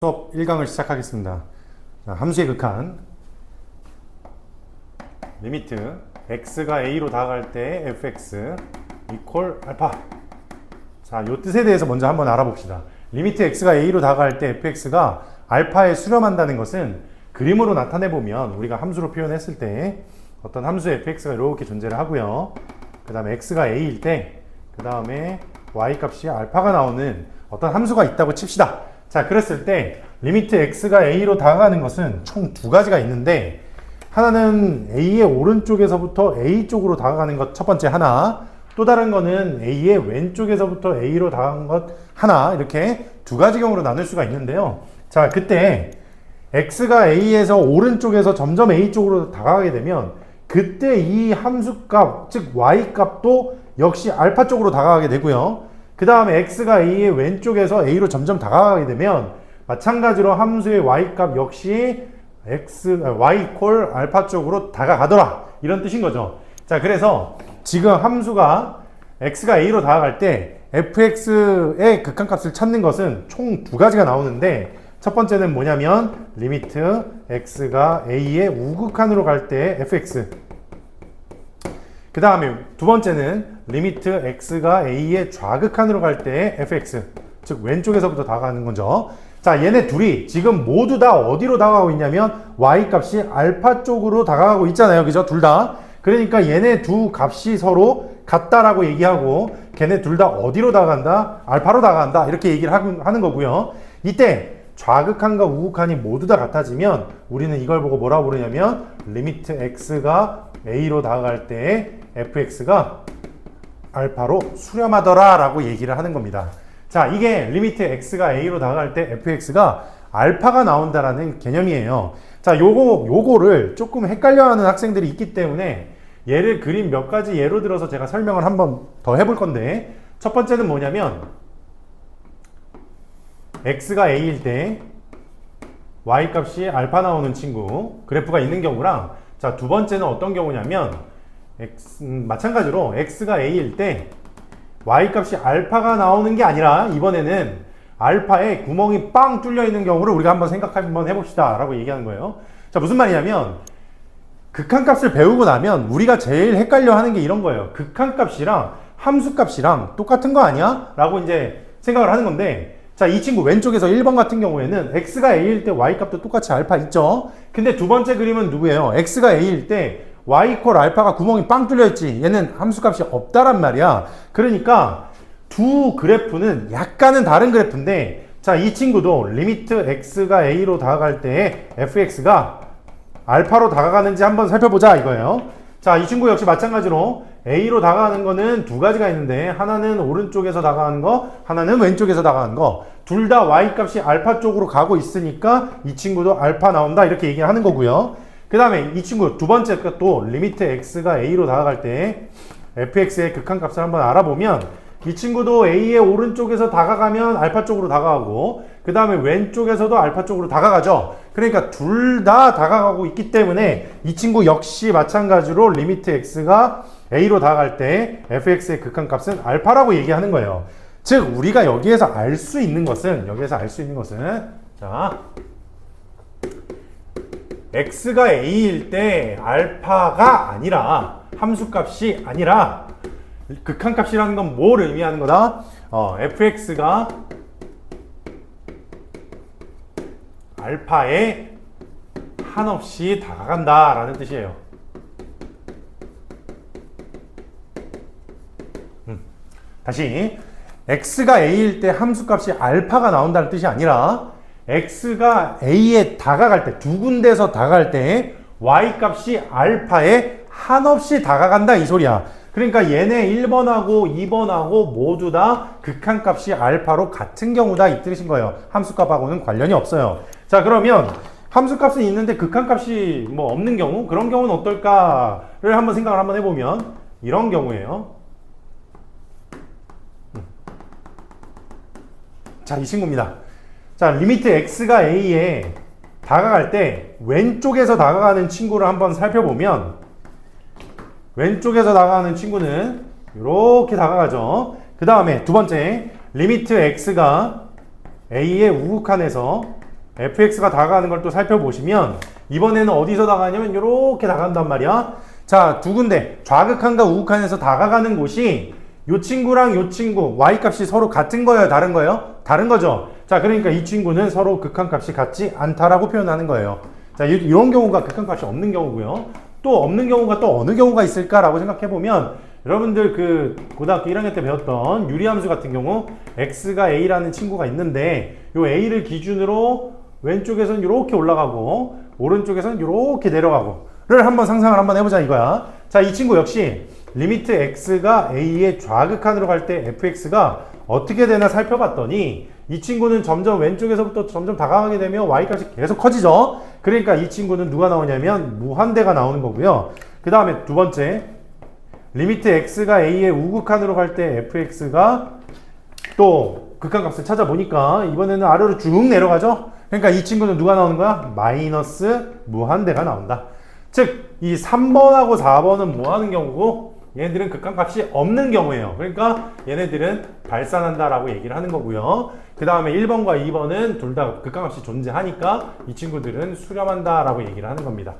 수업 1강을 시작하겠습니다. 자, 함수의 극한 리미트 x가 a로 다가갈 때 fx 이퀄 알파. 자, 요 뜻에 대해서 먼저 한번 알아봅시다. 리미트 x가 a로 다가갈 때 fx가 알파에 수렴한다는 것은 그림으로 나타내 보면 우리가 함수로 표현했을 때 어떤 함수 fx가 이렇게 존재를 하고요. 그 다음에 x가 a일 때 그 다음에 y 값이 알파가 나오는 어떤 함수가 있다고 칩시다. 자, 그랬을 때 리미트 x가 a로 다가가는 것은 총 두 가지가 있는데, 하나는 a의 오른쪽에서부터 a 쪽으로 다가가는 것 첫 번째 하나, 또 다른 거는 a의 왼쪽에서부터 a로 다가가는 것 하나, 이렇게 두 가지 경우로 나눌 수가 있는데요. 자, 그때 x가 a에서 오른쪽에서 점점 a 쪽으로 다가가게 되면 그때 이 함수값, 즉 y값도 역시 알파 쪽으로 다가가게 되고요. 그 다음에 x가 a의 왼쪽에서 a로 점점 다가가게 되면 마찬가지로 함수의 y값 역시 y 콜 알파 쪽으로 다가가더라, 이런 뜻인 거죠. 자, 그래서 지금 함수가 x가 a로 다가갈 때 fx의 극한값을 찾는 것은 총 두 가지가 나오는데, 첫 번째는 뭐냐면 리미트 x가 a의 우극한으로 갈 때 fx, 그 다음에 두 번째는 리미트 x가 a의 좌극한으로 갈 때 fx, 즉 왼쪽에서부터 다가가는 거죠. 자, 얘네 둘이 지금 모두 다 어디로 다가가고 있냐면 y 값이 알파 쪽으로 다가가고 있잖아요, 그죠? 둘 다. 그러니까 얘네 두 값이 서로 같다라고 얘기하고 걔네 둘 다 어디로 다가간다? 알파로 다가간다, 이렇게 얘기를 하는 거고요. 이때 좌극한과 우극한이 모두 다 같아지면 우리는 이걸 보고 뭐라고 부르냐면 리미트 x가 a로 다가갈 때 fx가 알파로 수렴하더라 라고 얘기를 하는 겁니다. 자, 이게 리미트 x가 a로 다가갈 때 fx가 알파가 나온다라는 개념이에요. 자, 요거를 조금 헷갈려하는 학생들이 있기 때문에 얘를 그림 몇 가지 예로 들어서 제가 설명을 한번 더 해볼 건데, 첫 번째는 뭐냐면 x가 a일 때 y 값이 알파 나오는 친구 그래프가 있는 경우랑, 자, 두 번째는 어떤 경우냐면 마찬가지로 x가 a일 때 y 값이 알파가 나오는 게 아니라 이번에는 알파에 구멍이 빵 뚫려 있는 경우를 우리가 한번 한번 해봅시다 라고 얘기하는 거예요. 자, 무슨 말이냐면 극한값을 배우고 나면 우리가 제일 헷갈려 하는 게 이런 거예요. 극한값이랑 함수값이랑 똑같은 거 아니야? 라고 이제 생각을 하는 건데, 자, 이 친구 왼쪽에서 1번 같은 경우에는 x가 a일 때 y값도 똑같이 알파 있죠. 근데 두 번째 그림은 누구예요? x가 a일 때 y 이퀄 알파가 구멍이 빵 뚫려 있지. 얘는 함수값이 없다란 말이야. 그러니까 두 그래프는 약간은 다른 그래프인데, 자, 이 친구도 리미트 x가 a로 다가갈 때 fx가 알파로 다가가는지 한번 살펴보자 이거예요. 자, 이 친구 역시 마찬가지로 a로 다가가는 거는 두 가지가 있는데, 하나는 오른쪽에서 다가가는 거, 하나는 왼쪽에서 다가가는 거. 둘 다 y 값이 알파 쪽으로 가고 있으니까 이 친구도 알파 나온다, 이렇게 얘기하는 거고요. 그 다음에 이 친구 두 번째 것도 리미트 x가 a로 다가갈 때 fx의 극한값을 한번 알아보면 이 친구도 a의 오른쪽에서 다가가면 알파 쪽으로 다가가고, 그 다음에 왼쪽에서도 알파 쪽으로 다가가죠. 그러니까 둘 다 다가가고 있기 때문에 이 친구 역시 마찬가지로 리미트 x가 a로 다가갈 때 fx의 극한값은 알파라고 얘기하는 거예요. 즉 우리가 여기에서 알 수 있는 것은 자, x가 a일 때 알파가 아니라, 함수값이 아니라 극한값이라는 건 뭘 의미하는 거다? fx가 알파에 한없이 다가간다 라는 뜻이에요. 다시, x가 a일 때 함수값이 알파가 나온다는 뜻이 아니라 x가 a에 다가갈 때, 두 군데서 다가갈 때 y 값이 알파에 한없이 다가간다, 이 소리야. 그러니까 얘네 1번하고 2번하고 모두 다 극한값이 알파로 같은 경우다, 이 뜻인 거예요. 함수값하고는 관련이 없어요. 자, 그러면 함수값은 있는데 극한값이 뭐 없는 경우, 그런 경우는 어떨까를 한번 생각을 한번 해보면 이런 경우예요. 자, 이 친구입니다. 자, 리미트 x가 a에 다가갈 때 왼쪽에서 다가가는 친구를 한번 살펴보면, 왼쪽에서 다가가는 친구는 이렇게 다가가죠. 그 다음에 두 번째, 리미트 x가 a의 우극한에서 fx가 다가가는 걸 또 살펴보시면 이번에는 어디서 다가가냐면 이렇게 다가간단 말이야. 자, 두 군데 좌극한과 우극한에서 다가가는 곳이 요 친구랑 요 친구 y값이 서로 같은 거예요, 다른 거예요? 다른 거죠. 자, 그러니까 이 친구는 서로 극한값이 같지 않다라고 표현하는 거예요. 자, 이런 경우가 극한값이 없는 경우고요. 또 없는 경우가 또 어느 경우가 있을까라고 생각해 보면 여러분들 그 고등학교 1학년 때 배웠던 유리함수 같은 경우 x가 a라는 친구가 있는데 요 a를 기준으로 왼쪽에서는 이렇게 올라가고 오른쪽에서는 이렇게 내려가고를 한번 상상을 한번 해보자 이거야. 자, 이 친구 역시 리미트 x가 a의 좌극한으로 갈 때 fx가 어떻게 되나 살펴봤더니 이 친구는 점점 왼쪽에서부터 점점 다가가게 되면 y값이 계속 커지죠. 그러니까 이 친구는 누가 나오냐면 무한대가 나오는 거고요. 그 다음에 두 번째 리미트 x가 a의 우극한으로 갈 때 fx가 또 극한값을 찾아보니까 이번에는 아래로 쭉 내려가죠. 그러니까 이 친구는 누가 나오는 거야? 마이너스 무한대가 나온다. 즉 이 3번하고 4번은 뭐 하는 경우고 얘네들은 극한값이 없는 경우예요. 그러니까 얘네들은 발산한다라고 얘기를 하는 거고요. 그 다음에 1번과 2번은 둘 다 극한값이 존재하니까 이 친구들은 수렴한다라고 얘기를 하는 겁니다.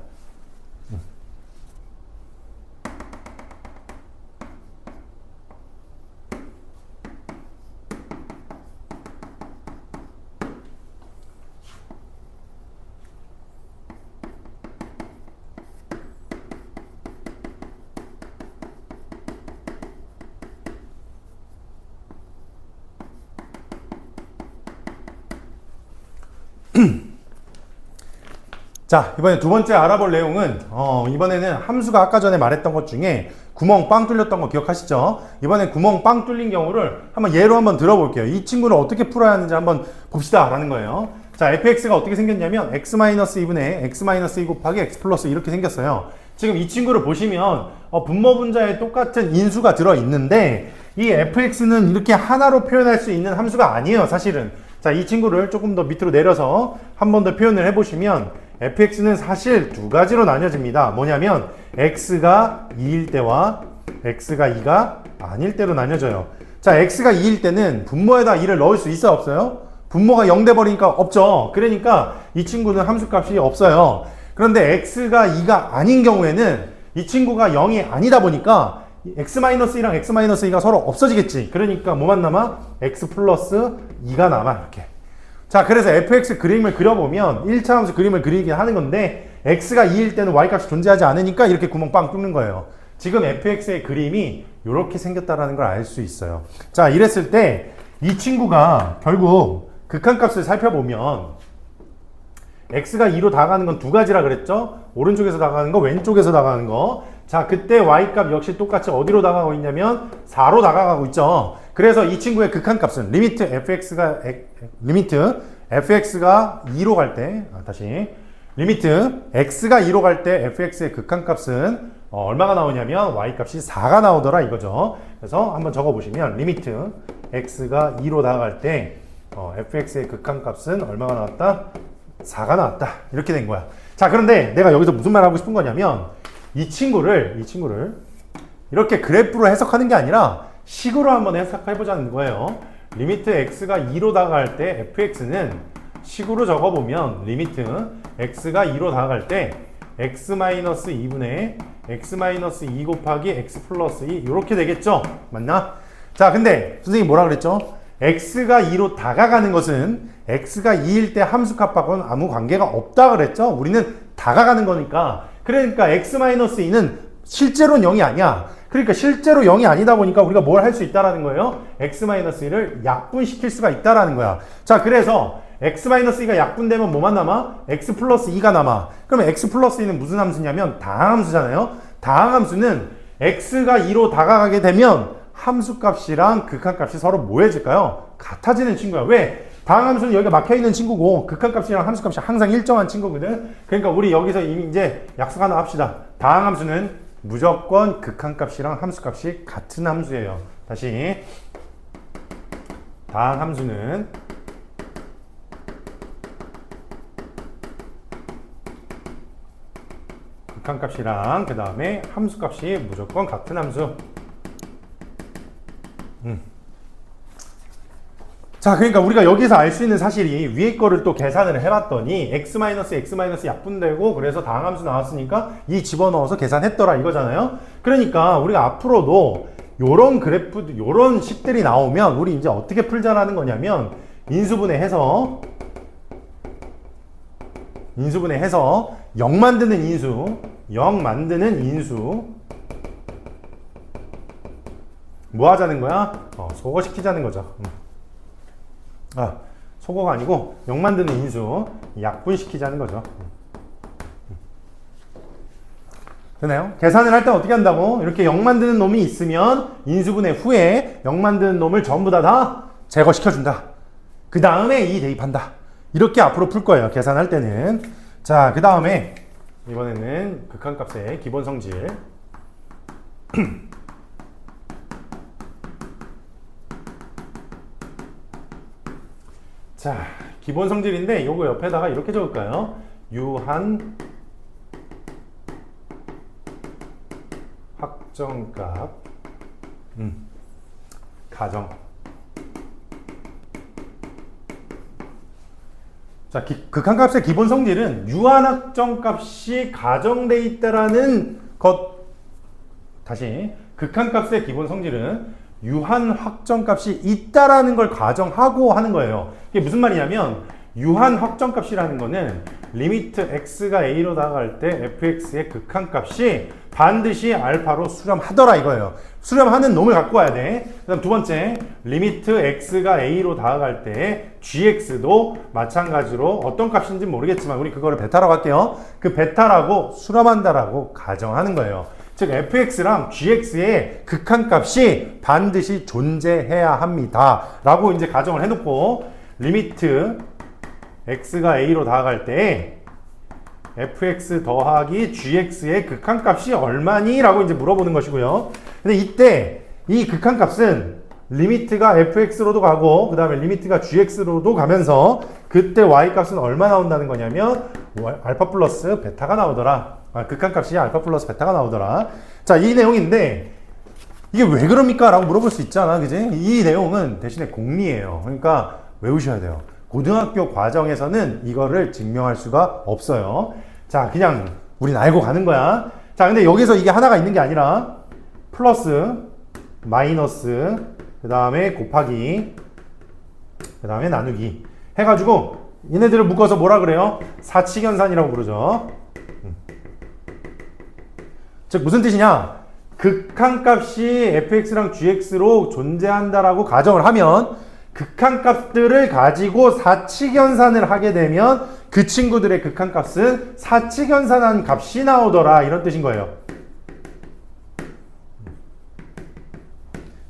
자, 이번에 두 번째 알아볼 내용은 이번에는 함수가 아까 전에 말했던 것 중에 구멍 빵 뚫렸던 거 기억하시죠? 이번엔 구멍 빵 뚫린 경우를 한번 예로 한번 들어볼게요. 이 친구를 어떻게 풀어야 하는지 한번 봅시다 라는 거예요. 자, fx가 어떻게 생겼냐면 x-2분의 x-2 곱하기 x 플러스 이렇게 생겼어요. 지금 이 친구를 보시면 분모 분자에 똑같은 인수가 들어있는데 이 fx는 이렇게 하나로 표현할 수 있는 함수가 아니에요, 사실은. 자, 이 친구를 조금 더 밑으로 내려서 한 번 더 표현을 해보시면 fx는 사실 두 가지로 나뉘어집니다. 뭐냐면 x가 2일 때와 x가 2가 아닐 때로 나뉘어져요. 자, x가 2일 때는 분모에다 2를 넣을 수 있어요, 없어요? 분모가 0 돼버리니까 없죠. 그러니까 이 친구는 함수값이 없어요. 그런데 x가 2가 아닌 경우에는 이 친구가 0이 아니다 보니까 x-1랑 x-2가 서로 없어지겠지. 그러니까 뭐만 남아? x 플러스 2가 남아, 이렇게. 자, 그래서 fx 그림을 그려보면 1차 함수 그림을 그리긴 하는 건데 x가 2일 때는 y값이 존재하지 않으니까 이렇게 구멍 빵 뚫는 거예요. 지금 fx의 그림이 이렇게 생겼다라는 걸 알 수 있어요. 자, 이랬을 때 이 친구가 결국 극한값을 살펴보면 x가 2로 다가가는 건 두 가지라 그랬죠? 오른쪽에서 다가가는 거, 왼쪽에서 다가가는 거. 자, 그때 y값 역시 똑같이 어디로 다가가고 있냐면 4로 다가가고 있죠. 그래서 이 친구의 극한값은 리미트 fx가 2로 갈 때, 리미트 x가 2로 갈 때 fx의 극한값은 얼마가 나오냐면 y값이 4가 나오더라 이거죠. 그래서 한번 적어보시면 리미트 x가 2로 다가갈 때 fx의 극한값은 얼마가 나왔다? 4가 나왔다. 이렇게 된 거야. 자, 그런데 내가 여기서 무슨 말 하고 싶은 거냐면 이 친구를 이렇게 그래프로 해석하는 게 아니라 식으로 한번 해석해 보자는 거예요. 리미트 x가 2로 다가갈 때 fx는 식으로 적어보면 리미트 x가 2로 다가갈 때 x-2분의 x-2 곱하기 x 플러스 2 이렇게 되겠죠? 맞나? 자, 근데 선생님이 뭐라 그랬죠? x가 2로 다가가는 것은 x가 2일 때 함수값하고는 아무 관계가 없다 그랬죠? 우리는 다가가는 거니까. 그러니까 x-2는 실제로는 0이 아니야. 그러니까 실제로 0이 아니다 보니까 우리가 뭘 할 수 있다라는 거예요? x-1을 약분시킬 수가 있다라는 거야. 자, 그래서 x-2가 약분되면 뭐만 남아? x 플러스 2가 남아. 그러면 x 플러스 2는 무슨 함수냐면 다항함수잖아요. 다항함수는 x가 2로 다가가게 되면 함수값이랑 극한값이 서로 뭐 해질까요? 같아지는 친구야. 왜? 다항함수는 여기가 막혀있는 친구고 극한값이랑 함수값이 항상 일정한 친구거든. 그러니까 우리 여기서 이미 이제 약속 하나 합시다. 다항함수는 무조건 극한값이랑 함수값이 같은 함수예요. 다시, 다항함수는 극한값이랑 그 다음에 함수값이 무조건 같은 함수. 자, 그러니까 우리가 여기서 알 수 있는 사실이 위에 거를 또 계산을 해봤더니 x 약분되고 그래서 다항함수 나왔으니까 이 집어넣어서 계산했더라 이거잖아요. 그러니까 우리가 앞으로도 요런 그래프, 요런 식들이 나오면 우리 이제 어떻게 풀자라는 거냐면 인수분해해서 0 만드는 인수 뭐 하자는 거야? 소거시키자는 거죠. 소거가 아니고 0 만드는 인수 약분시키자는 거죠. 되나요? 계산을 할 때 어떻게 한다고? 이렇게 0 만드는 놈이 있으면 인수분해 후에 0 만드는 놈을 전부 다 제거시켜준다. 그 다음에 2 대입한다. 이렇게 앞으로 풀 거예요. 계산할 때는. 자, 그 다음에 이번에는 극한값의 기본 성질. 자, 기본 성질인데 요거 옆에다가 이렇게 적을까요? 유한 확정값 가정. 자, 극한값의 기본 성질은 유한 확정값이 가정돼 있다라는 것. 다시, 극한값의 기본 성질은 유한 확정값이 있다라는 걸 가정하고 하는 거예요. 이게 무슨 말이냐면 유한 확정값이라는 거는 리미트 x가 a로 다가갈 때 fx의 극한값이 반드시 알파로 수렴하더라 이거예요. 수렴하는 놈을 갖고 와야 돼. 그 다음 두 번째, 리미트 x가 a로 다가갈 때 gx도 마찬가지로 어떤 값인지 모르겠지만 우리 그거를 베타라고 할게요. 그 베타라고 수렴한다라고 가정하는 거예요. 즉 fx랑 gx의 극한값이 반드시 존재해야 합니다 라고 이제 가정을 해놓고 리미트 x가 a로 다가갈 때 fx 더하기 gx의 극한값이 얼마니? 라고 이제 물어보는 것이고요. 근데 이때 이 극한값은 리미트가 fx로도 가고 그 다음에 리미트가 gx로도 가면서 그때 y값은 얼마 나온다는 거냐면 알파 플러스 베타가 나오더라. 극한값이 알파 플러스 베타가 나오더라. 자, 이 내용인데 이게 왜 그럽니까? 라고 물어볼 수 있잖아. 그지? 이 내용은 대신에 공리예요. 그러니까 외우셔야 돼요. 고등학교 과정에서는 이거를 증명할 수가 없어요. 자, 그냥 우린 알고 가는 거야. 자, 근데 여기서 이게 하나가 있는 게 아니라 플러스, 마이너스, 그 다음에 곱하기, 그 다음에 나누기 해가지고 얘네들을 묶어서 뭐라 그래요? 사칙연산이라고 부르죠. 즉 무슨 뜻이냐? 극한값이 fx랑 gx로 존재한다라고 가정을 하면 극한값들을 가지고 사칙연산을 하게 되면 그 친구들의 극한값은 사칙연산한 값이 나오더라 이런 뜻인 거예요.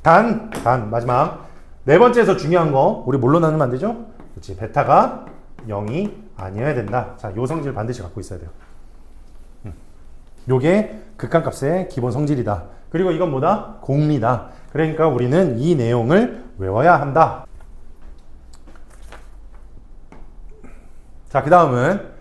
단 마지막 네 번째에서 중요한 거 우리 뭘로 나누면 안 되죠? 그렇지, 베타가 0이 아니어야 된다. 자, 요 성질 반드시 갖고 있어야 돼요. 요게 극한값의 기본 성질이다. 그리고 이건 뭐다? 공리다. 그러니까 우리는 이 내용을 외워야 한다. 자, 그 다음은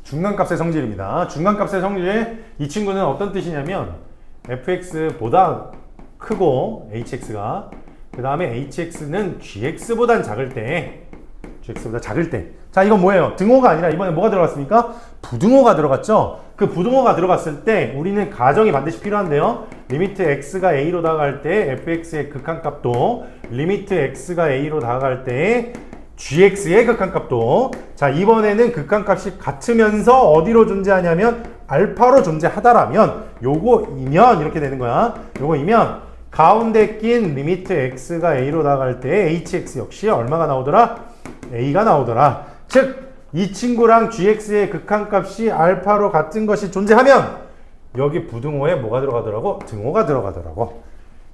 중간값의 성질입니다. 중간값의 성질, 이 친구는 어떤 뜻이냐면 fx보다 크고 hx가 그 다음에 hx는 gx보단 작을 때 자, 이건 뭐예요? 등호가 아니라 이번에 뭐가 들어갔습니까? 부등호가 들어갔죠? 그 부등호가 들어갔을 때 우리는 가정이 반드시 필요한데요. 리미트 x가 a로 다가갈 때 fx의 극한값도 리미트 x가 a로 다가갈 때 gx의 극한값도. 자, 이번에는 극한값이 같으면서 어디로 존재하냐면 알파로 존재하다라면 요거이면 이렇게 되는 거야. 요거이면 가운데 낀 리미트 x가 a로 다가갈 때 hx 역시 얼마가 나오더라? a가 나오더라. 즉 이 친구랑 gx의 극한값이 알파로 같은 것이 존재하면 여기 부등호에 뭐가 들어가더라고? 등호가 들어가더라고.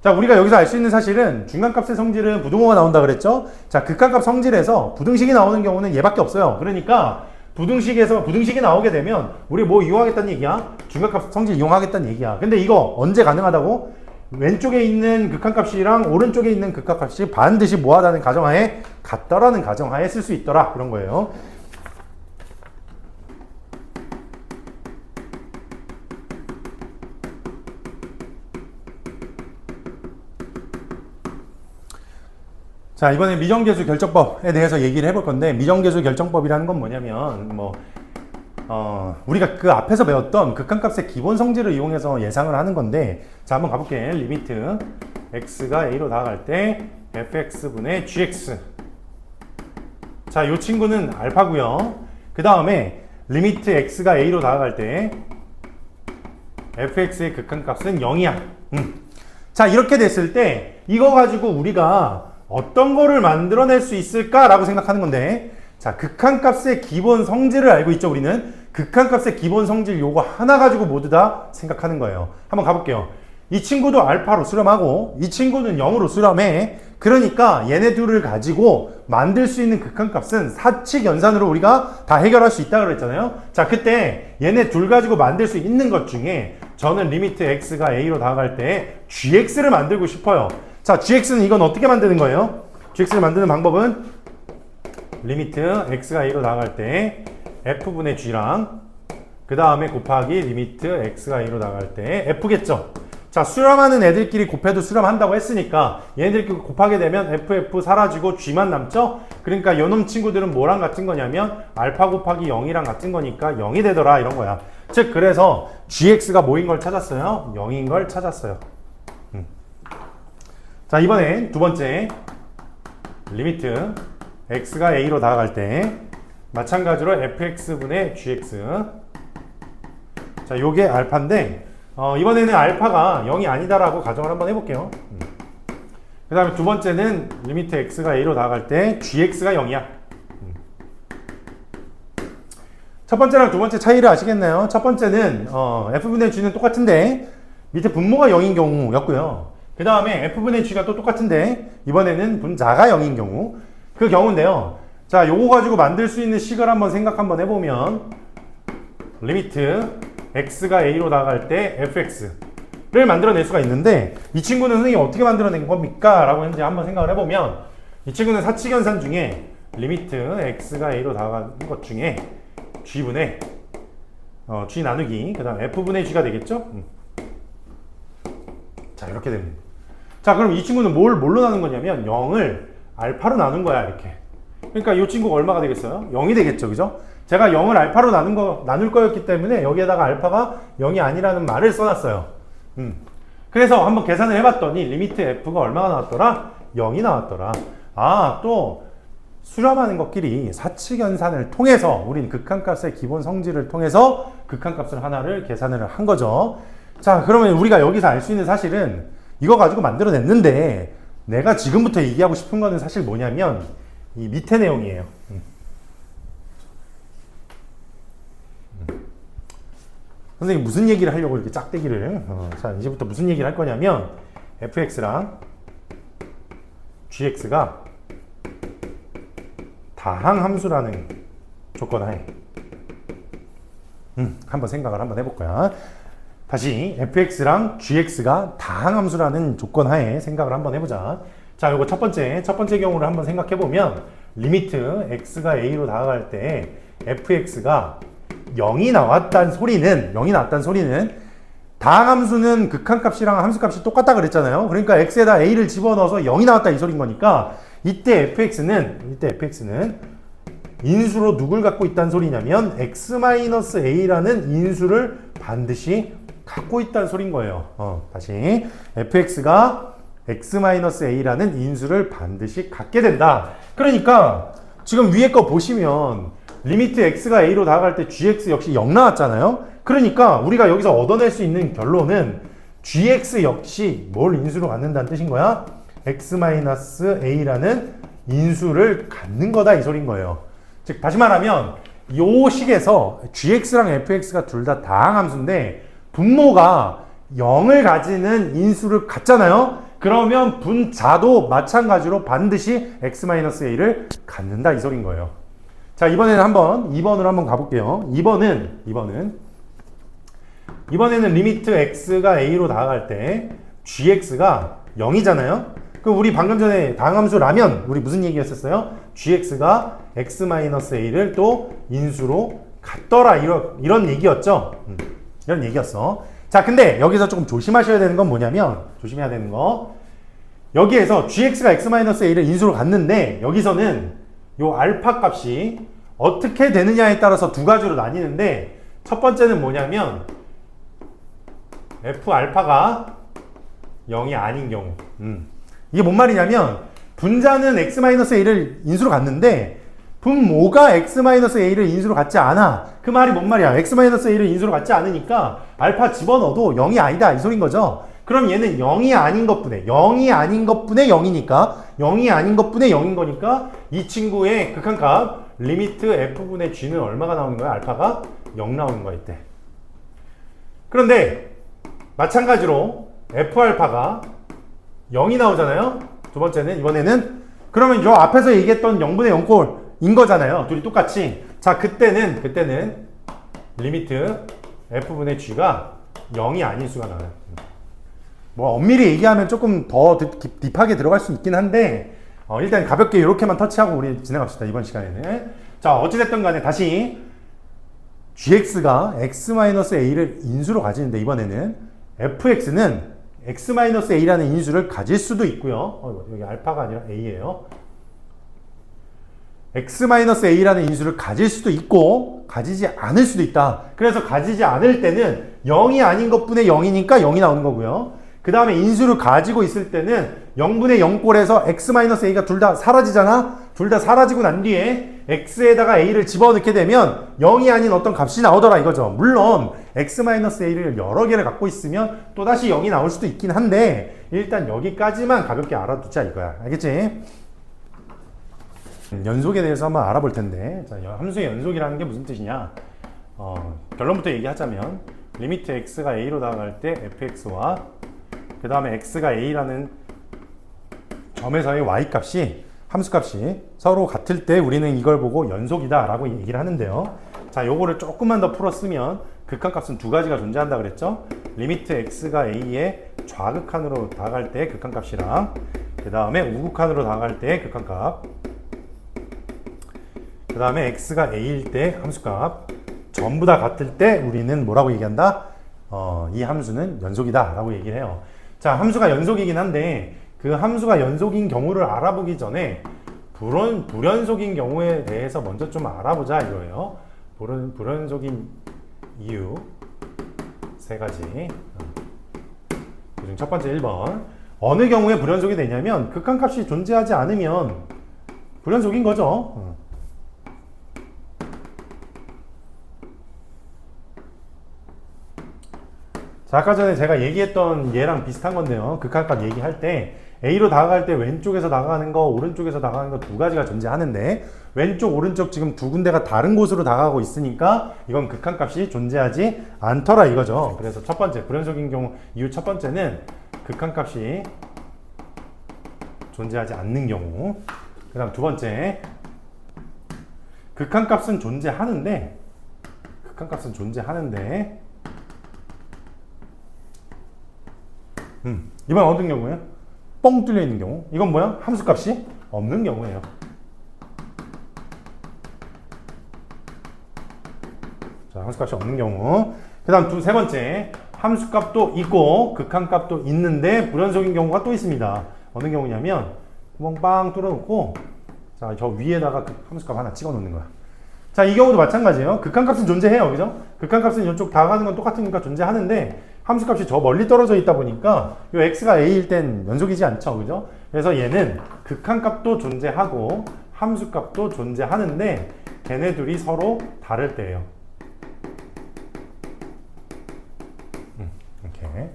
자, 우리가 여기서 알 수 있는 사실은 중간값의 성질은 부등호가 나온다 그랬죠? 자, 극한값 성질에서 부등식이 나오는 경우는 얘밖에 없어요. 그러니까 부등식에서 부등식이 나오게 되면 우리 뭐 이용하겠다는 얘기야? 중간값 성질 이용하겠다는 얘기야. 근데 이거 언제 가능하다고? 왼쪽에 있는 극한값이랑 오른쪽에 있는 극한값이 반드시 뭐하다는 가정하에 같다라는 가정하에 쓸 수 있더라. 그런 거예요. 자, 이번에 미정계수 결정법에 대해서 얘기를 해볼 건데, 미정계수 결정법이라는 건 뭐냐면, 우리가 그 앞에서 배웠던 극한값의 기본 성질을 이용해서 예상을 하는 건데, 자, 한번 가볼게. 리미트 x가 a로 다가갈 때 fx분의 gx. 자, 요 친구는 알파고요. 그 다음에 리미트 x가 a로 다가갈 때 fx의 극한값은 0이야. 자, 이렇게 됐을 때 이거 가지고 우리가 어떤 거를 만들어낼 수 있을까라고 생각하는 건데, 자, 극한값의 기본 성질을 알고 있죠, 우리는. 극한값의 기본 성질 요거 하나 가지고 모두 다 생각하는 거예요. 한번 가볼게요. 이 친구도 알파로 수렴하고 이 친구는 0으로 수렴해. 그러니까 얘네 둘을 가지고 만들 수 있는 극한값은 사칙 연산으로 우리가 다 해결할 수 있다고 그랬잖아요. 자, 그때 얘네 둘 가지고 만들 수 있는 것 중에 저는 리미트 x가 a로 다가갈 때 gx를 만들고 싶어요. 자, gx는 이건 어떻게 만드는 거예요? gx를 만드는 방법은 리미트 x가 a로 나갈 때 f분의 g랑 그 다음에 곱하기 리미트 x가 a로 나갈 때 f겠죠. 자, 수렴하는 애들끼리 곱해도 수렴한다고 했으니까 얘네들끼리 곱하게 되면 ff 사라지고 g만 남죠. 그러니까 요놈 친구들은 뭐랑 같은 거냐면 알파 곱하기 0이랑 같은 거니까 0이 되더라, 이런 거야. 즉, 그래서 gx가 뭐인 걸 찾았어요? 0인 걸 찾았어요. 자, 이번엔 두 번째 리미트 x가 a로 다가갈 때 마찬가지로 fx분의 gx. 자, 요게 알파인데 이번에는 알파가 0이 아니다라고 가정을 한번 해볼게요. 그 다음에 두 번째는 리미트 x가 a로 다가갈 때 gx가 0이야. 첫 번째랑 두 번째 차이를 아시겠나요? 첫 번째는 f분의 g는 똑같은데 밑에 분모가 0인 경우였고요. 그 다음에 f분의 g가 또 똑같은데 이번에는 분자가 0인 경우, 그 경우인데요. 자, 요거 가지고 만들 수 있는 식을 한번 생각 한번 해보면 리미트 x가 a로 나갈 때 fx를 만들어낼 수가 있는데, 이 친구는 선생님이 어떻게 만들어낸 겁니까? 라고 이제 한번 생각을 해보면 이 친구는 사칙연산 중에 리미트 x가 a로 나가는 것 중에 g분의 g 나누기 그 다음 f분의 g가 되겠죠? 자, 이렇게 됩니다. 자, 그럼 이 친구는 뭘로 나눈 거냐면 0을 알파로 나눈 거야, 이렇게. 그러니까 이 친구가 얼마가 되겠어요? 0이 되겠죠, 그죠? 제가 0을 알파로 나눌 거였기 때문에 여기에다가 알파가 0이 아니라는 말을 써놨어요. 그래서 한번 계산을 해봤더니 리미트 f가 얼마가 나왔더라? 0이 나왔더라. 아, 또 수렴하는 것끼리 사칙연산을 통해서 우린 극한값의 기본 성질을 통해서 극한값을 하나를 계산을 한 거죠. 자, 그러면 우리가 여기서 알 수 있는 사실은 이거 가지고 만들어냈는데, 내가 지금부터 얘기하고 싶은 거는 사실 뭐냐면 이 밑에 내용이에요. 선생님 무슨 얘기를 하려고 이렇게 짝대기를 자, 이제부터 무슨 얘기를 할 거냐면 fx랑 gx가 다항함수라는 조건 하에 한번 생각을 한번 해볼 거야. 다시 fx랑 gx가 다항함수라는 조건 하에 생각을 한번 해보자. 자, 요거 첫 번째 경우를 한번 생각해 보면 리미트 x가 a로 다가갈 때 fx가 0이 나왔다는 소리는 다항함수는 극한값이랑 함수값이 똑같다 그랬잖아요. 그러니까 x에다 a를 집어넣어서 0이 나왔다 이 소린 거니까 이때 fx는 인수로 누굴 갖고 있다는 소리냐면 x-a라는 인수를 반드시 갖고 있다는 소린 거예요. 다시 fx가 x-a라는 인수를 반드시 갖게 된다. 그러니까 지금 위에 거 보시면 리미트 x가 a로 다가갈 때 gx 역시 0 나왔잖아요. 그러니까 우리가 여기서 얻어낼 수 있는 결론은 gx 역시 뭘 인수로 갖는다는 뜻인 거야? x-a라는 인수를 갖는 거다 이 소린 거예요. 즉 다시 말하면 요 식에서 gx랑 fx가 둘 다 다항함수인데 분모가 0을 가지는 인수를 갖잖아요. 그러면 분자도 마찬가지로 반드시 x-a를 갖는다 이 소린 거예요. 자, 이번에는 한번 2번으로 한번 가볼게요. 2번에는 리미트 x가 a로 다가갈 때 gx가 0이잖아요. 그럼 우리 방금 전에 다항함수라면 우리 무슨 얘기였었어요? gx가 x-a를 또 인수로 갖더라 이런 얘기였죠. 이런 얘기였어. 자, 근데 여기서 조금 조심하셔야 되는 건 뭐냐면, 조심해야 되는 거, 여기에서 gx가 x-a를 인수로 갔는데 여기서는 요 알파 값이 어떻게 되느냐에 따라서 두 가지로 나뉘는데 첫 번째는 뭐냐면 f 알파가 0이 아닌 경우. 이게 뭔 말이냐면 분자는 x-a를 인수로 갔는데 분모가 x-a를 인수로 갖지 않아. 그 말이 뭔 말이야? x-a를 인수로 갖지 않으니까 알파 집어넣어도 0이 아니다 이 소린 거죠. 그럼 얘는 0이 아닌 것분의 0이 아닌 것분의 0이니까 0이 아닌 것분의 0인 거니까 이 친구의 극한값 리미트 f분의 g는 얼마가 나오는 거야? 알파가 0 나오는 거야 이때. 그런데 마찬가지로 f알파가 0이 나오잖아요. 두 번째는 이번에는 그러면 저 앞에서 얘기했던 0분의 0꼴인 거잖아요. 둘이 똑같이. 자 그때는 리미트 f분의 g가 0이 아닌 수가 나와요. 뭐 엄밀히 얘기하면 조금 더 딥하게 들어갈 수 있긴 한데 일단 가볍게 이렇게만 터치하고 우리 진행합시다. 이번 시간에는. 자 어찌됐든 간에 다시 gx가 x-a를 인수로 가지는데 이번에는 fx는 x-a라는 인수를 가질 수도 있고요. 여기 알파가 아니라 a예요. x-a라는 인수를 가질 수도 있고 가지지 않을 수도 있다. 그래서 가지지 않을 때는 0이 아닌 것분의 0이니까 0이 나오는 거고요. 그 다음에 인수를 가지고 있을 때는 0분의 0꼴에서 x-a가 둘 다 사라지잖아? 둘 다 사라지고 난 뒤에 x에다가 a를 집어넣게 되면 0이 아닌 어떤 값이 나오더라 이거죠. 물론 x-a를 여러 개를 갖고 있으면 또다시 0이 나올 수도 있긴 한데 일단 여기까지만 가볍게 알아두자 이거야. 알겠지? 연속에 대해서 한번 알아볼 텐데 자, 함수의 연속이라는 게 무슨 뜻이냐? 결론부터 얘기하자면 리미트 x가 a로 나아갈 때 fx와 그 다음에 x가 a라는 점에서의 y값이 함수값이 서로 같을 때 우리는 이걸 보고 연속이다 라고 얘기를 하는데요. 자 요거를 조금만 더 풀었으면 극한값은 두 가지가 존재한다 그랬죠. 리미트 x가 a의 좌극한으로 다가갈 때 극한값이랑 그 다음에 우극한으로 다가갈 때 극한값 그 다음에 x가 a일 때 함수값 전부 다 같을 때 우리는 뭐라고 얘기한다? 이 함수는 연속이다 라고 얘기를 해요. 자 함수가 연속이긴 한데 그 함수가 연속인 경우를 알아보기 전에 불연속인 경우에 대해서 먼저 좀 알아보자 이거예요. 불연속인 이유 세 가지. 그중 첫 번째 1번 어느 경우에 불연속이 되냐면 극한값이 존재하지 않으면 불연속인 거죠. 자, 아까 전에 제가 얘기했던 얘랑 비슷한 건데요. 극한값 얘기할 때 A로 다가갈 때 왼쪽에서 다가가는 거, 오른쪽에서 다가가는 거 두 가지가 존재하는데 왼쪽, 오른쪽 지금 두 군데가 다른 곳으로 다가가고 있으니까 이건 극한값이 존재하지 않더라 이거죠. 그래서 첫 번째, 불연속인 경우 이유 첫 번째는 극한값이 존재하지 않는 경우. 그 다음 두 번째, 극한값은 존재하는데 이번 어떤 경우예요? 뻥 뚫려 있는 경우. 이건 뭐야? 함수값이 없는 경우예요. 자, 함수값이 없는 경우. 그 다음 세 번째, 함수값도 있고 극한값도 있는데 불연속인 경우가 또 있습니다. 어느 경우냐면 구멍 빵 뚫어놓고 자, 저 위에다가 함수값 하나 찍어 놓는 거야. 자, 이 경우도 마찬가지예요. 극한값은 존재해요. 그죠? 극한값은 이쪽 다가가는 건 똑같으니까 존재하는데 함수값이 저 멀리 떨어져 있다 보니까 이 x가 a일 땐 연속이지 않죠. 그죠? 그래서 얘는 극한값도 존재하고 함수값도 존재하는데 걔네 둘이 서로 다를 때예요. 이렇게.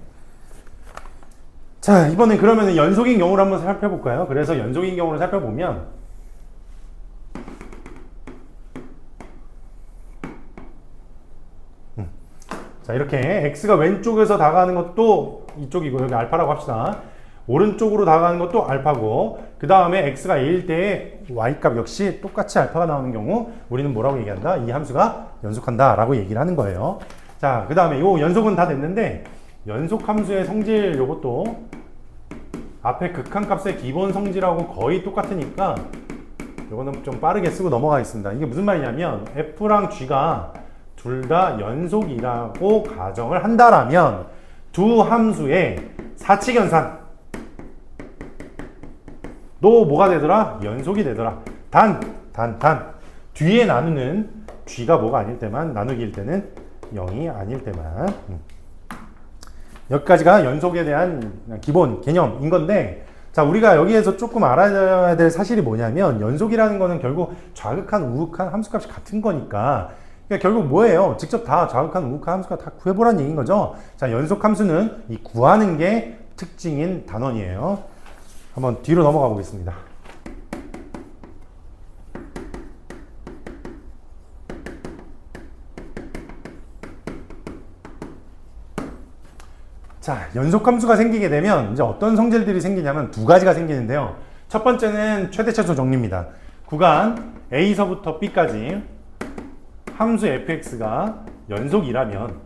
자, 이번엔 그러면 연속인 경우를 한번 살펴볼까요? 그래서 연속인 경우를 살펴보면 자, 이렇게 x가 왼쪽에서 다가가는 것도 이쪽이고 여기 알파라고 합시다. 오른쪽으로 다가가는 것도 알파고 그 다음에 x가 a일 때 y값 역시 똑같이 알파가 나오는 경우 우리는 뭐라고 얘기한다? 이 함수가 연속한다 라고 얘기를 하는 거예요. 자, 그 다음에 요 연속은 다 됐는데 연속함수의 성질 요것도 앞에 극한값의 기본 성질하고 거의 똑같으니까 요거는 좀 빠르게 쓰고 넘어가겠습니다. 이게 무슨 말이냐면 f랑 g가 둘 다 연속이라고 가정을 한다라면 두 함수의 사칙연산 또 뭐가 되더라? 연속이 되더라. 단. 뒤에 나누는 g가 뭐가 아닐 때만, 나누기일 때는 0이 아닐 때만. 여기까지가 연속에 대한 기본 개념인 건데, 자, 우리가 여기에서 조금 알아야 될 사실이 뭐냐면, 연속이라는 거는 결국 좌극한, 우극한 함수값이 같은 거니까, 그러니까 결국 뭐예요? 직접 다 좌극한, 우극한 함수값 다 구해보라는 얘기인 거죠. 자, 연속 함수는 이 구하는 게 특징인 단원이에요. 한번 뒤로 넘어가 보겠습니다. 자, 연속함수가 생기게 되면 이제 어떤 성질들이 생기냐면 두 가지가 생기는데요. 첫 번째는 최대 최소 정리입니다. 구간 A서부터 B까지 함수 fx가 연속이라면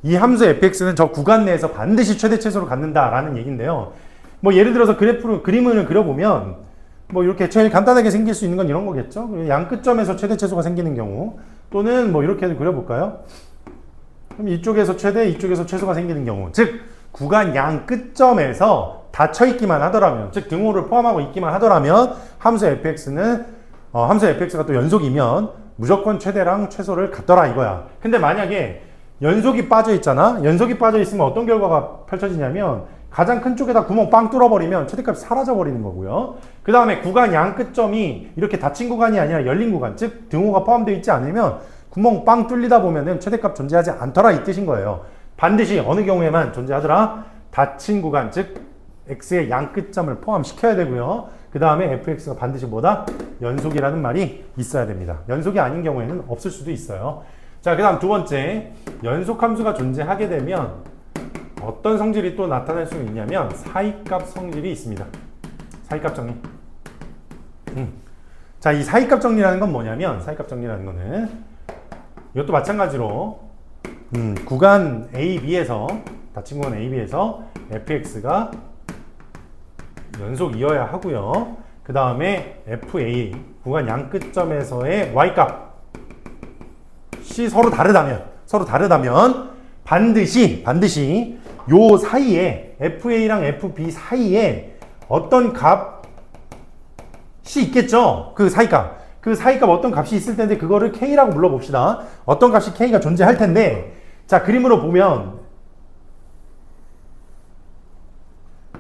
이 함수 fx는 저 구간 내에서 반드시 최대 최소로 갖는다라는 얘기인데요. 뭐 예를 들어서 그림을 그려보면 뭐 이렇게 제일 간단하게 생길 수 있는 건 이런 거겠죠. 양 끝점에서 최대 최소가 생기는 경우, 또는 뭐 이렇게 그려볼까요? 그럼 이쪽에서 최대, 이쪽에서 최소가 생기는 경우, 즉 구간 양 끝점에서 닫혀 있기만 하더라면, 즉 등호를 포함하고 있기만 하더라면 함수 fx가 또 연속이면 무조건 최대랑 최소를 갖더라 이거야. 근데 만약에 연속이 빠져 있잖아. 연속이 빠져 있으면 어떤 결과가 펼쳐지냐면 가장 큰 쪽에다 구멍 빵 뚫어버리면 최대값이 사라져버리는 거고요. 그 다음에 구간 양 끝점이 이렇게 닫힌 구간이 아니라 열린 구간, 즉 등호가 포함되어 있지 않으면 구멍 빵 뚫리다 보면은 최대값 존재하지 않더라 이 뜻인 거예요. 반드시 어느 경우에만 존재하더라? 닫힌 구간, 즉 x의 양 끝점을 포함시켜야 되고요. 그 다음에 fx가 반드시 뭐다? 연속이라는 말이 있어야 됩니다. 연속이 아닌 경우에는 없을 수도 있어요. 자, 그 다음 두 번째, 연속함수가 존재하게 되면 어떤 성질이 또 나타날 수 있냐면 사이값 성질이 있습니다. 사이값 정리. 자, 이 사이값 정리라는 건 뭐냐면, 사이값 정리라는 거는 이것도 마찬가지로 구간 A, B에서, 닫힌 구간 A, B에서 fx가 연속이어야 하고요. 그 다음에 FA, 구간 양 끝점에서의 y값 이 서로 다르다면 반드시 요 사이에 FA랑 FB 사이에 어떤 값이 있겠죠. 그 사이값 어떤 값이 있을 텐데 그거를 K라고 불러봅시다. 어떤 값이 K가 존재할 텐데, 자, 그림으로 보면,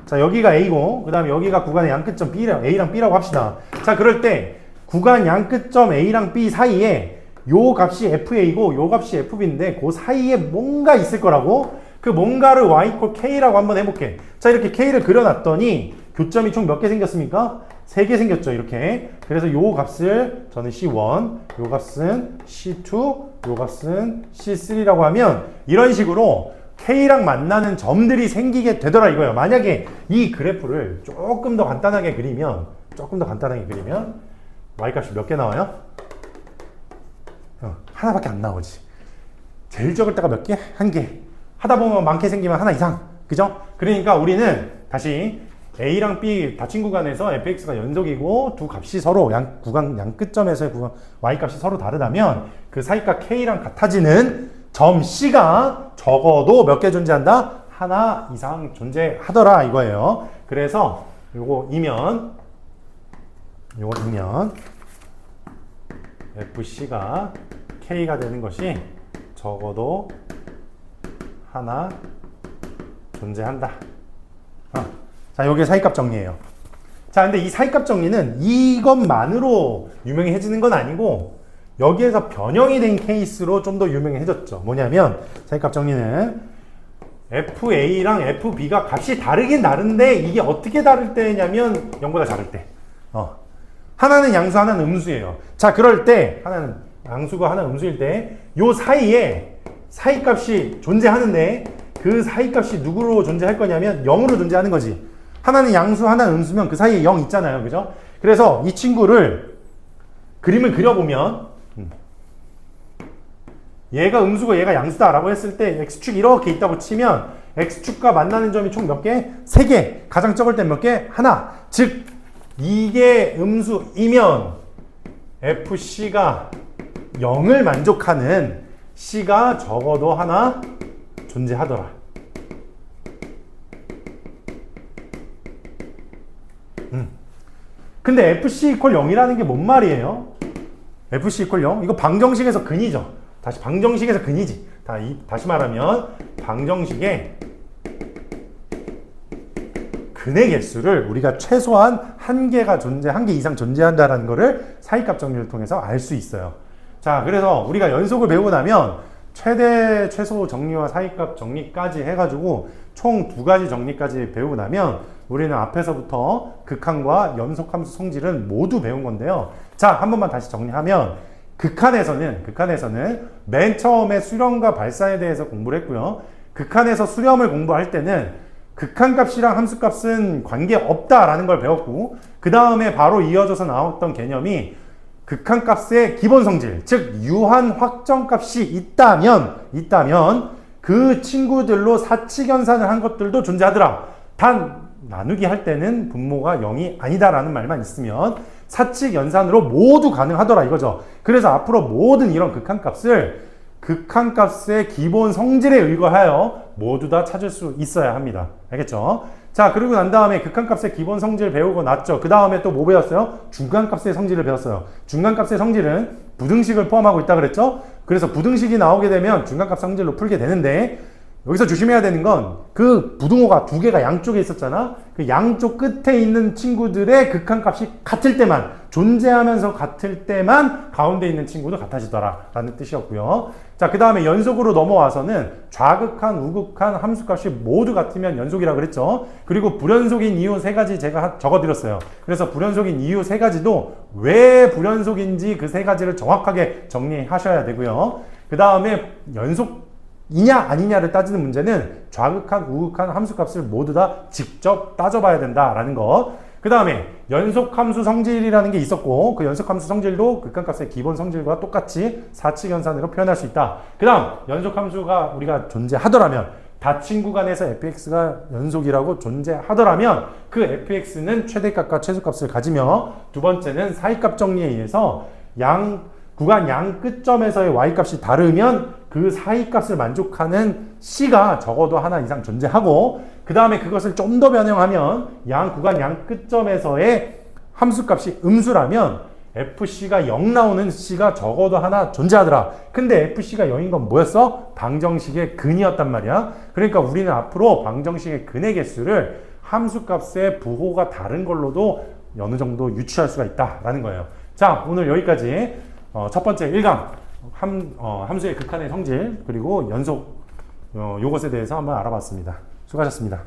자, 여기가 A고 그 다음에 여기가 구간의 양끝점 A랑 B라고 합시다. 자, 그럴 때 구간 양끝점 A랑 B 사이에 요 값이 FA고 요 값이 FB인데 그 사이에 뭔가 있을 거라고, 그 뭔가를 Y = K라고 한번 해볼게. 자, 이렇게 K를 그려놨더니 교점이 총 몇 개 생겼습니까? 3개 생겼죠, 이렇게. 그래서 요 값을 저는 C1, 요 값은 C2, 요 값은 C3라고 하면 이런 식으로 K랑 만나는 점들이 생기게 되더라 이거예요. 만약에 이 그래프를 조금 더 간단하게 그리면 Y값이 몇 개 나와요? 하나밖에 안 나오지. 제일 적을 때가 몇 개? 한 개. 하다 보면 많게 생기면 하나 이상. 그죠? 그러니까 우리는 다시 A랑 B 닫힌 구간에서 fx가 연속이고 두 값이 서로 구간 양 끝점에서의 구간 y값이 서로 다르다면 그 사이값 k랑 같아지는 점 C가 적어도 몇 개 존재한다? 하나 이상 존재하더라 이거예요. 그래서 요거이면 FC가 K가 되는 것이 적어도 하나 존재한다. 자, 요게 사이값 정리예요. 자, 근데 이 사이값 정리는 이것만으로 유명해지는 건 아니고 여기에서 변형이 된 케이스로 좀 더 유명해졌죠. 뭐냐면 사이값 정리는 FA랑 FB가 값이 다르긴 다른데 이게 어떻게 다를 때냐면 0보다 작을 때. 하나는 양수, 하나는 음수예요. 자, 그럴 때 하나는 양수고 하나는 음수일 때 요 사이에 사이값이 존재하는데 그 사이값이 누구로 존재할 거냐면 0으로 존재하는 거지. 하나는 양수, 하나는 음수면 그 사이에 0 있잖아요. 그죠? 그래서 이 친구를 그림을 그려보면 얘가 음수고 얘가 양수다 라고 했을 때 X축 이렇게 있다고 치면 X축과 만나는 점이 총 몇 개? 3개. 가장 적을 땐 몇 개? 하나. 즉 이게 음수이면 FC가 0을 만족하는 C가 적어도 하나 존재하더라. 근데 FC 이퀄 0이라는 게 뭔 말이에요? FC 이퀄 0? 이거 방정식에서 근이죠. 다시 방정식에서 근이지. 다시 말하면 방정식의 근의 개수를 우리가 최소한 한 개 이상 존재한다는 거를 사이값 정리를 통해서 알 수 있어요. 자, 그래서 우리가 연속을 배우고 나면 최대, 최소 정리와 사이값 정리까지 해가지고 총 2가지 정리까지 배우고 나면 우리는 앞에서부터 극한과 연속함수 성질은 모두 배운 건데요. 자, 한 번만 다시 정리하면 극한에서는 맨 처음에 수렴과 발사에 대해서 공부를 했고요. 극한에서 수렴을 공부할 때는 극한값이랑 함수값은 관계없다라는 걸 배웠고, 그 다음에 바로 이어져서 나왔던 개념이 극한값의 기본 성질, 즉 유한 확정값이 있다면 그 친구들로 사칙연산을 한 것들도 존재하더라. 단 나누기 할 때는 분모가 0이 아니다라는 말만 있으면 사칙연산으로 모두 가능하더라 이거죠. 그래서 앞으로 모든 이런 극한값을 극한값의 기본 성질에 의거하여 모두 다 찾을 수 있어야 합니다. 알겠죠? 자, 그리고 난 다음에 극한값의 기본 성질 배우고 났죠. 그 다음에 또 뭐 배웠어요? 중간값의 성질을 배웠어요. 중간값의 성질은 부등식을 포함하고 있다 그랬죠? 그래서 부등식이 나오게 되면 중간값 성질로 풀게 되는데, 여기서 조심해야 되는 건 그 부등호가 2개가 양쪽에 있었잖아. 그 양쪽 끝에 있는 친구들의 극한값이 같을 때만, 존재하면서 같을 때만 가운데 있는 친구도 같아지더라 라는 뜻이었고요. 자, 그 다음에 연속으로 넘어와서는 좌극한, 우극한, 함수값이 모두 같으면 연속이라고 그랬죠. 그리고 불연속인 이유 3가지 제가 적어드렸어요. 그래서 불연속인 이유 3가지도 왜 불연속인지 그 3가지를 정확하게 정리하셔야 되고요. 그 다음에 연속이냐 아니냐를 따지는 문제는 좌극한, 우극한 함수값을 모두 다 직접 따져봐야 된다라는 거. 그 다음에 연속함수 성질이라는 게 있었고, 그 연속함수 성질도 극한값의 기본 성질과 똑같이 사칙연산으로 표현할 수 있다. 그 다음 연속함수가 우리가 존재하더라면, 닫힌 구간에서 fx가 연속이라고 존재하더라면 그 fx는 최대값과 최소값을 가지며, 두 번째는 사이값 정리에 의해서 구간 양 끝점에서의 y값이 다르면 그 사이값을 만족하는 c가 적어도 하나 이상 존재하고, 그 다음에 그것을 좀 더 변형하면 구간 양 끝점에서의 함수값이 음수라면 fc가 0 나오는 c가 적어도 하나 존재하더라. 근데 fc가 0인 건 뭐였어? 방정식의 근이었단 말이야. 그러니까 우리는 앞으로 방정식의 근의 개수를 함수값의 부호가 다른 걸로도 어느 정도 유추할 수가 있다라는 거예요. 자, 오늘 여기까지 첫 번째 1강 함수의 극한의 성질 그리고 연속 요것에 대해서 한번 알아봤습니다. 수고하셨습니다.